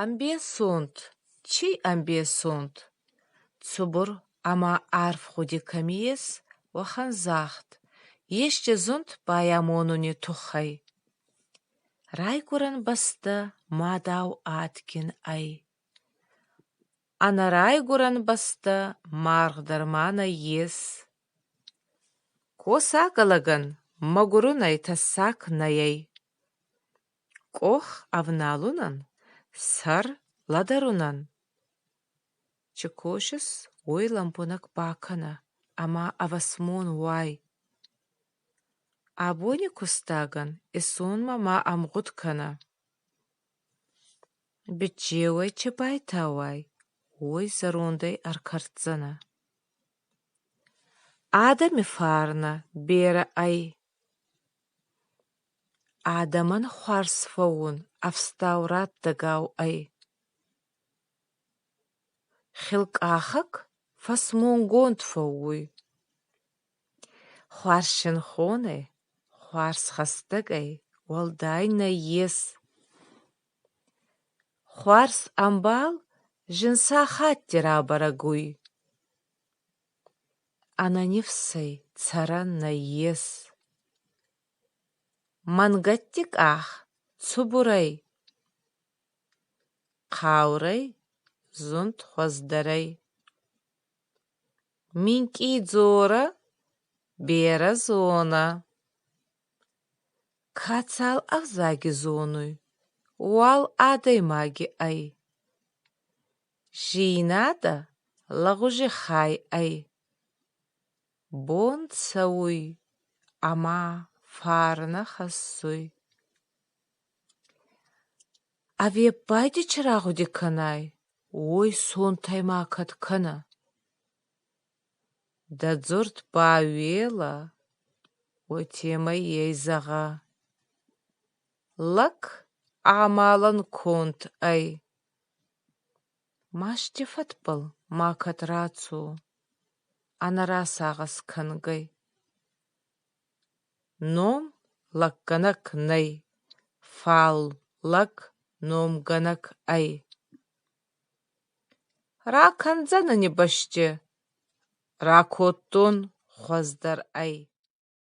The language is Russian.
Амбиесунт. Чи амбиесунт? Цубур ама арф худи камиес вахан захт. Еще зунт баямонуни тухай. Райгуран баста мадау аткин ай. Ана райгуран баста маргдармана ес. Косагалаган магурунай тасак наяй. Кох авналунан сар ладарунан. Чекошес ойлампунак бакана, ама авасмон вай. Абони кустаган эсон мама амгуткана. Бичевай чепайтавай, ой зарундай аркарцана. Адами фарна бера ай. Адаман хварсфаун австаурат дагау ай. Хилкахак фасмонгонт фауй. Хваршин хоне, хварс хастагай, валдайна ес. Хварс амбал жинса хаттера барагуй. Ананивсай царан на ес. Мангаттик ах, цубурай. Қаурай, зунт хваздарай. Минки дзора, бера зона. Кацал авзаги зонуй, уал адай маги ай. Жинада лагужи хай ай. Бон цауй, ама фарна хасуй. Аве пайди чарагуди канай, ой сон таймакат кана. Дадзорт павела, ой тема ейзага. Лак амалан конт ай. Машти фатпал макат рацу, анарасагас кангай. Ном лак ганак най, фал лак ном ганак ай. Раканзана не баште, ракоттон хваздар ай.